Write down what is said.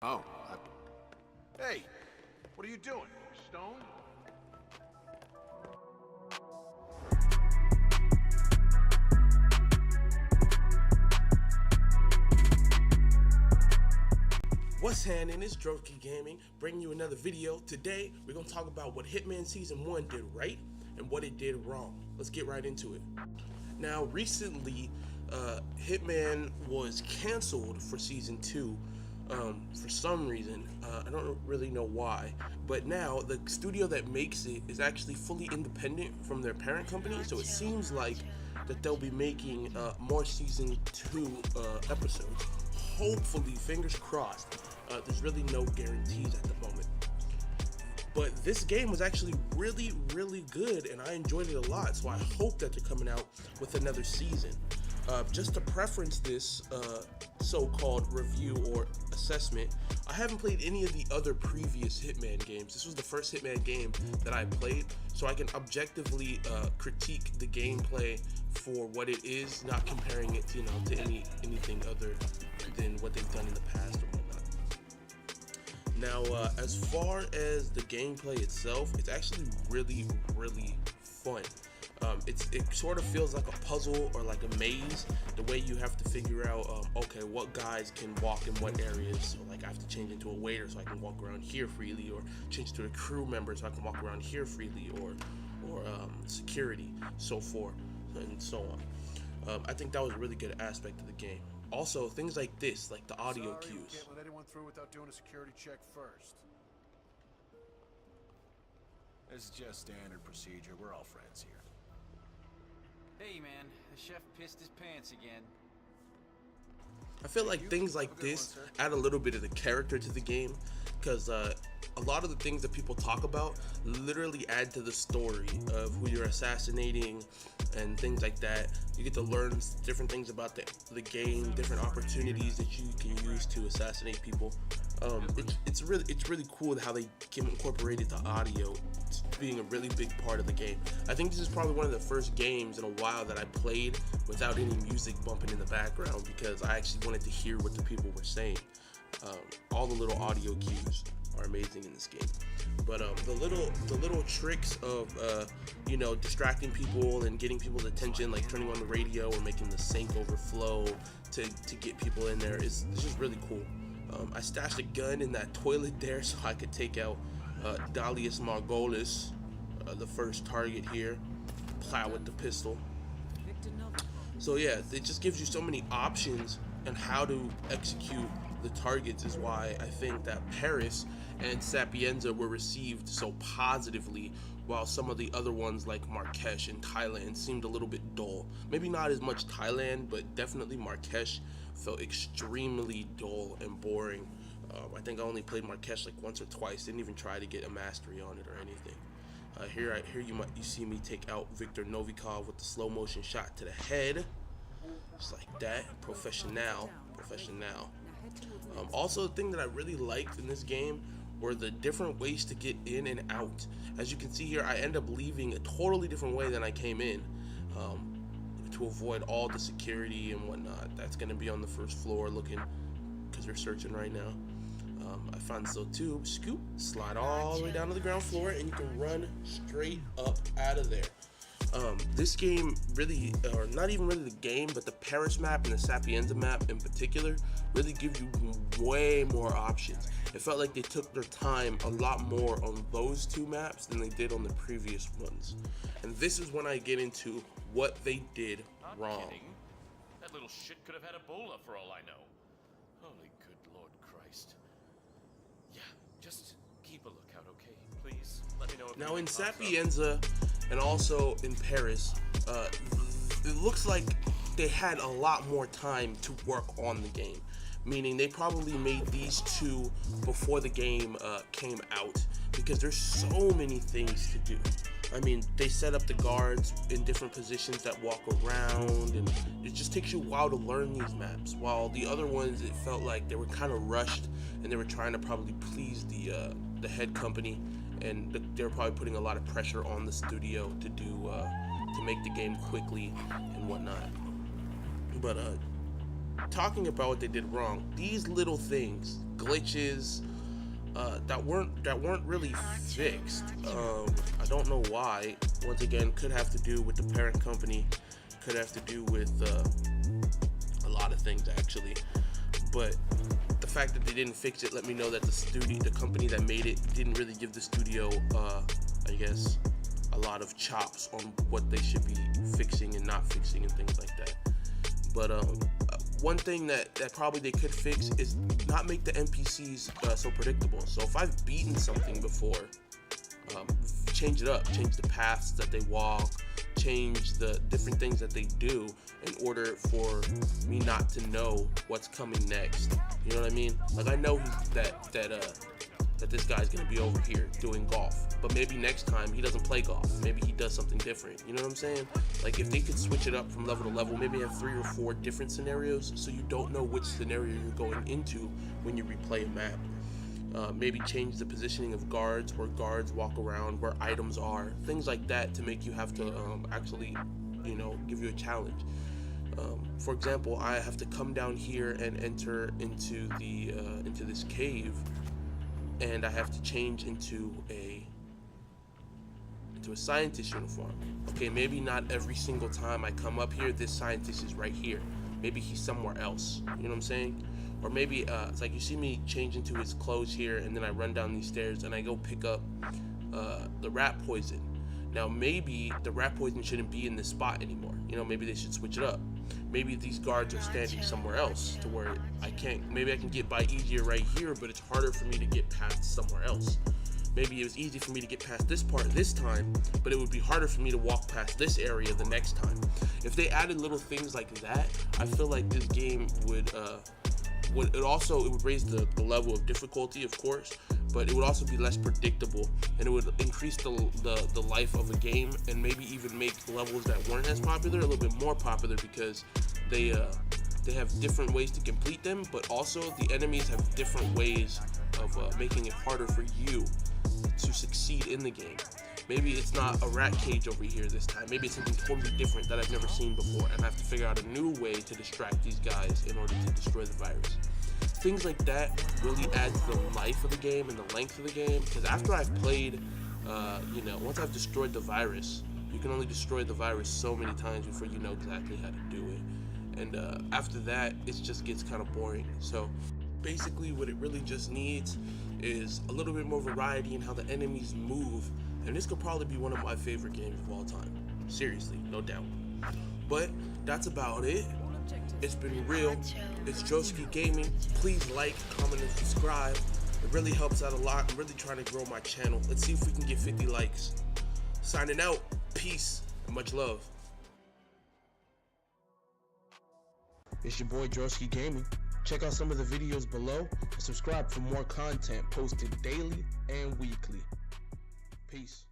Oh, hey, what are you doing? Stone? What's happening? It's Droskii Gaming, bringing you another video. Today, we're going to talk about what Hitman Season 1 did right and what it did wrong. Let's get right into it. Now, recently, Hitman was canceled for Season 2 for some reason. I don't really know why. But now, the studio that makes it is actually fully independent from their parent company, so it seems like that they'll be making more Season 2 episodes. Hopefully, fingers crossed. There's really no guarantees at the moment. But this game was actually really, really good, and I enjoyed it a lot, so I hope that they're coming out with another season. Just to preference this so-called review or assessment, I haven't played any of the other previous Hitman games. This was the first Hitman game that I played, so I can objectively critique the gameplay for what it is, not comparing it to, to anything other than what they've done in the past or whatnot. Now, as far as the gameplay itself, it's actually really, really fun. It sort of feels like a puzzle or like a maze, the way you have to figure out, okay, what guys can walk in what areas. So like I have to change into a waiter so I can walk around here freely, or change to a crew member so I can walk around here freely, or security, so forth and so on. I think that was a really good aspect of the game. Also, things like this, like the audio cues. We can't let anyone through without doing a security check first. This is just standard procedure. We're all friends here. Hey man, the chef pissed his pants again. I feel like things like this add a little bit of the character to the game, because a lot of the things that people talk about literally add to the story of who you're assassinating and things like that. You get to learn different things about the game, different opportunities that you can use to assassinate people. It's really cool how they incorporated the audio being a really big part of the game. I think this is probably one of the first games in a while that I played without any music bumping in the background, because I actually wanted to hear what the people were saying. All the little audio cues are amazing in this game, but the little tricks of distracting people and getting people's attention, like turning on the radio or making the sink overflow to get people in there, is just really cool. I stashed a gun in that toilet there so I could take out Dalius Margolis, the first target here, plow with the pistol. So yeah, it just gives you so many options and how to execute the targets, is why I think that Paris and Sapienza were received so positively, while some of the other ones like Marrakesh and Thailand seemed a little bit dull. Maybe not as much Thailand, but definitely Marrakesh felt extremely dull and boring. I think I only played Marrakesh like once or twice, didn't even try to get a mastery on it or anything. Here you see me take out Viktor Novikov with the slow motion shot to the head, just like that. Professional. Also, the thing that I really liked in this game were the different ways to get in and out. As you can see here, I end up leaving a totally different way than I came in, to avoid all the security and whatnot. That's going to be on the first floor looking, because they're searching right now. I found this little tube, scoop, slide all the way down to the ground floor, and you can run straight up out of there. This game really, or not even really the game, but the Paris map and the Sapienza map in particular, really give you way more options. It felt like they took their time a lot more on those two maps than they did on the previous ones. And this is when I get into what they did wrong. Kidding. That little shit could have had Ebola for all I know. Holy good Lord Christ. Yeah, just keep a lookout, okay? Please, let me know if now in Sapienza and also in Paris, it looks like they had a lot more time to work on the game, meaning they probably made these two before the game came out, because there's so many things to do. I mean, they set up the guards in different positions that walk around, and it just takes you a while to learn these maps. While the other ones, it felt like they were kind of rushed, and they were trying to probably please the head company, and they were probably putting a lot of pressure on the studio to make the game quickly and whatnot. But talking about what they did wrong, these little things glitches that weren't really fixed. I don't know why. Once again, could have to do with the parent company, could have to do with a lot of things actually. But the fact that they didn't fix it let me know that the company that made it didn't really give the studio, I guess, a lot of chops on what they should be fixing and not fixing and things like that. But one thing that probably they could fix is not make the NPCs so predictable. So if I've beaten something before, change it up, change the paths that they walk, change the different things that they do in order for me not to know what's coming next. You know what I mean? Like, I know that this guy's gonna be over here doing golf, but maybe next time he doesn't play golf. Maybe he does something different. You know what I'm saying? Like, if they could switch it up from level to level, maybe have 3 or 4 different scenarios, so you don't know which scenario you're going into when you replay a map. Maybe change the positioning of guards, where guards walk around, where items are, things like that, to make you have to actually, you know, give you a challenge. For example, I have to come down here and enter into this cave, and I have to change into a scientist uniform. Okay, maybe not every single time I come up here, this scientist is right here. Maybe he's somewhere else. You know what I'm saying? Or maybe it's like you see me change into his clothes here, and then I run down these stairs and I go pick up the rat poison. Now maybe the rat poison shouldn't be in this spot anymore. You know, maybe they should switch it up. Maybe these guards are standing somewhere else to where I can't. Maybe I can get by easier right here, but it's harder for me to get past somewhere else. Maybe it was easy for me to get past this part this time, but it would be harder for me to walk past this area the next time. If they added little things like that, I feel like this game would raise the level of difficulty, of course, but it would also be less predictable, and it would increase the life of a game, and maybe even make levels that weren't as popular a little bit more popular, because they have different ways to complete them, but also the enemies have different ways of making it harder for you to succeed in the game. Maybe it's not a rat cage over here this time. Maybe it's something totally different that I've never seen before, and I have to figure out a new way to distract these guys in order to destroy the virus. Things like that really add to the life of the game and the length of the game, because after I've played, you know, once I've destroyed the virus, you can only destroy the virus so many times before you know exactly how to do it. And after that, it just gets kind of boring. So basically what it really just needs is a little bit more variety in how the enemies move, and this could probably be one of my favorite games of all time. Seriously, no doubt. But that's about it. It's been real. It's Droskii Gaming. Please like, comment, and subscribe. It really helps out a lot. I'm really trying to grow my channel. Let's see if we can get 50 likes. Signing out. Peace and much love. It's your boy Droskii Gaming. Check out some of the videos below and subscribe for more content posted daily and weekly. Peace.